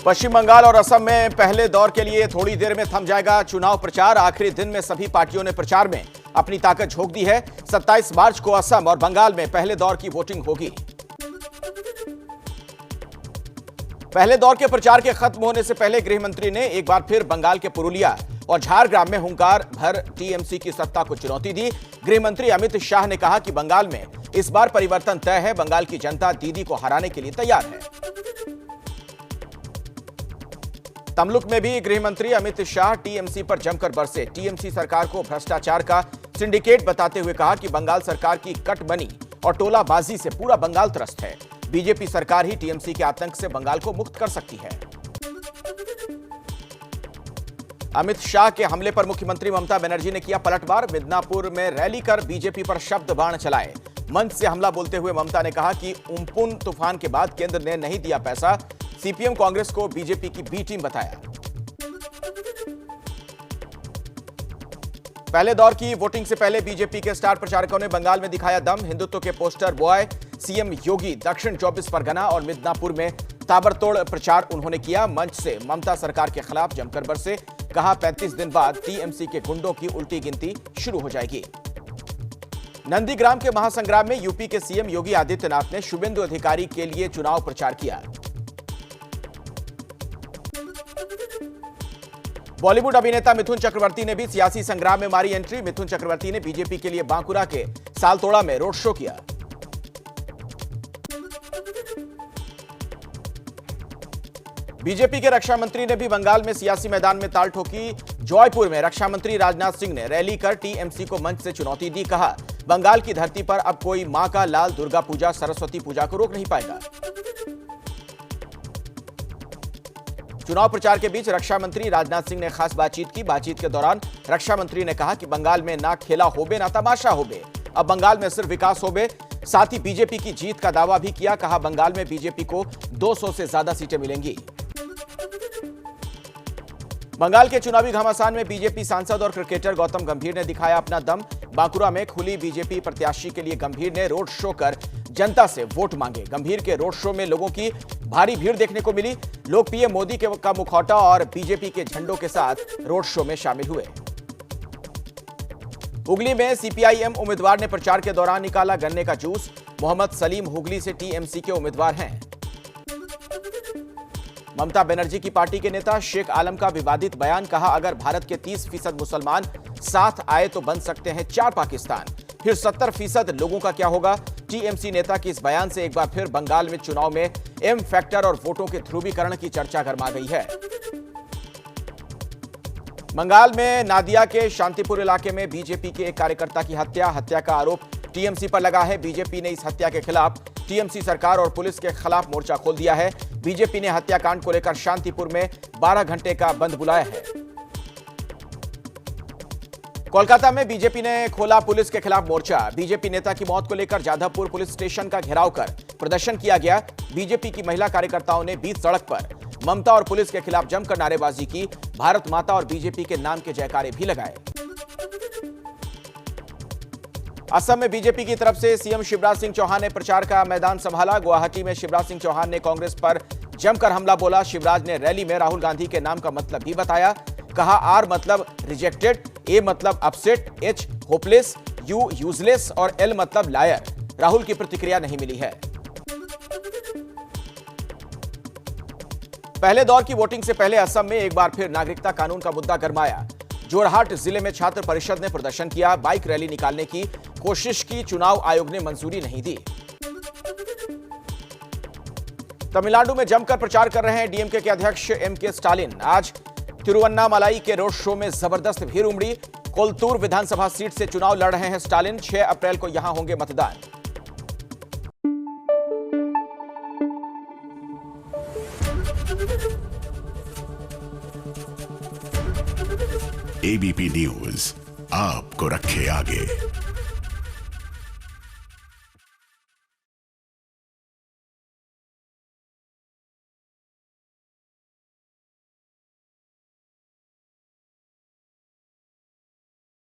पश्चिम बंगाल और असम में पहले दौर के लिए थोड़ी देर में थम जाएगा चुनाव प्रचार। आखिरी दिन में सभी पार्टियों ने प्रचार में अपनी ताकत झोंक दी है। 27 मार्च को असम और बंगाल में पहले दौर की वोटिंग होगी। पहले दौर के प्रचार के खत्म होने से पहले गृह मंत्री ने एक बार फिर बंगाल के पुरुलिया और झारग्राम में हुंकार भर टीएमसी की सत्ता को चुनौती दी। गृह मंत्री अमित शाह ने कहा कि बंगाल में इस बार परिवर्तन तय है। बंगाल की जनता दीदी को हराने के लिए तैयार है। तमलुक में भी गृह मंत्री अमित शाह टीएमसी पर जमकर बरसे। टीएमसी सरकार को भ्रष्टाचार का सिंडिकेट बताते हुए कहा कि बंगाल सरकार की कटबनी और टोलाबाजी से पूरा बंगाल त्रस्त है। बीजेपी सरकार ही टीएमसी के आतंक से बंगाल को मुक्त कर सकती है। अमित शाह के हमले पर मुख्यमंत्री ममता बनर्जी ने किया पलटवार। मिदनापुर में रैली कर बीजेपी पर शब्द बाण चलाए। मंच से हमला बोलते हुए ममता ने कहा कि उम्पुन तूफान के बाद केंद्र ने नहीं दिया पैसा। सीपीएम कांग्रेस को बीजेपी की बी टीम बताया। पहले दौर की वोटिंग से पहले बीजेपी के स्टार प्रचारकों ने बंगाल में दिखाया दम। हिंदुत्व के पोस्टर बॉय सीएम योगी दक्षिण 24 परगना और मिदनापुर में ताबड़तोड़ प्रचार उन्होंने किया। मंच से ममता सरकार के खिलाफ जमकर बरसे। कहा 35 दिन बाद टीएमसी के गुंडों की उल्टी गिनती शुरू हो जाएगी। नंदीग्राम के महासंग्राम में यूपी के सीएम योगी आदित्यनाथ ने शुभेंदु अधिकारी के लिए चुनाव प्रचार किया। बॉलीवुड अभिनेता मिथुन चक्रवर्ती ने भी सियासी संग्राम में मारी एंट्री। मिथुन चक्रवर्ती ने बीजेपी के लिए बांकुरा के सालतोड़ा में रोड शो किया। बीजेपी के रक्षा मंत्री ने भी बंगाल में सियासी मैदान में ताल ठोकी। जौनपुर में रक्षा मंत्री राजनाथ सिंह ने रैली कर टीएमसी को मंच से चुनौती दी। कहा बंगाल की धरती पर अब कोई मां का लाल दुर्गा पूजा सरस्वती पूजा को रोक नहीं पाएगा। चुनाव प्रचार के बीच रक्षा मंत्री राजनाथ सिंह ने खास बातचीत की। बातचीत के दौरान रक्षा मंत्री ने कहा कि बंगाल में ना खेला होबे ना तमाशा होबे, अब बंगाल में सिर्फ विकास होबे। साथ ही बीजेपी की जीत का दावा भी किया। कहा बंगाल में बीजेपी को 200 से ज्यादा सीटें मिलेंगी। बंगाल के चुनावी घमासान में बीजेपी सांसद और क्रिकेटर गौतम गंभीर ने दिखाया अपना दम। बांकुरा में खुली बीजेपी प्रत्याशी के लिए गंभीर ने रोड शो कर जनता से वोट मांगे। गंभीर के रोड शो में लोगों की भारी भीड़ देखने को मिली। लोग पीएम मोदी का मुखौटा और बीजेपी के झंडों के साथ रोड शो में शामिल हुए। हुगली में सीपीआईएम उम्मीदवार ने प्रचार के दौरान निकाला गन्ने का जूस। मोहम्मद सलीम हुगली से टीएमसी के उम्मीदवार हैं। ममता बनर्जी की पार्टी के नेता शेख आलम का विवादित बयान। कहा अगर भारत के 30% मुसलमान साथ आए तो बन सकते हैं 4 पाकिस्तान। फिर 70% लोगों का क्या होगा। टीएमसी नेता की इस बयान से एक बार फिर बंगाल में चुनाव में एम फैक्टर और वोटों के ध्रुवीकरण की चर्चा गरमा गई है। बंगाल में नादिया के शांतिपुर इलाके में बीजेपी के एक कार्यकर्ता की हत्या का आरोप टीएमसी पर लगा है। बीजेपी ने इस हत्या के खिलाफ टीएमसी सरकार और पुलिस के खिलाफ मोर्चा खोल दिया है। बीजेपी ने हत्याकांड को लेकर शांतिपुर में 12 घंटे का बंद बुलाया है। कोलकाता में बीजेपी ने खोला पुलिस के खिलाफ मोर्चा। बीजेपी नेता की मौत को लेकर जाधवपुर पुलिस स्टेशन का घेराव कर प्रदर्शन किया गया। बीजेपी की महिला कार्यकर्ताओं ने बीच सड़क पर ममता और पुलिस के खिलाफ जमकर नारेबाजी की। भारत माता और बीजेपी के नाम के जयकारे भी लगाए। असम में बीजेपी की तरफ से सीएम शिवराज सिंह चौहान ने प्रचार का मैदान संभाला। गुवाहाटी में शिवराज सिंह चौहान ने कांग्रेस पर जमकर हमला बोला। शिवराज ने रैली में राहुल गांधी के नाम का मतलब भी बताया। कहा आर मतलब रिजेक्टेड, ए मतलब upset, H hopeless, you useless और एल मतलब लायर। राहुल की प्रतिक्रिया नहीं मिली है। पहले दौर की वोटिंग से पहले असम में एक बार फिर नागरिकता कानून का मुद्दा गरमाया। जोरहाट जिले में छात्र परिषद ने प्रदर्शन किया। बाइक रैली निकालने की कोशिश की। चुनाव आयोग ने मंजूरी नहीं दी। तमिलनाडु में जमकर प्रचार कर रहे हैं डीएमके के अध्यक्ष एमके स्टालिन। आज तिरुवन्नामलाई के रोड शो में जबरदस्त भीड़ उमड़ी। कोलतूर विधानसभा सीट से चुनाव लड़ रहे हैं स्टालिन। 6 अप्रैल को यहां होंगे मतदान। एबीपी न्यूज आपको रखे आगे।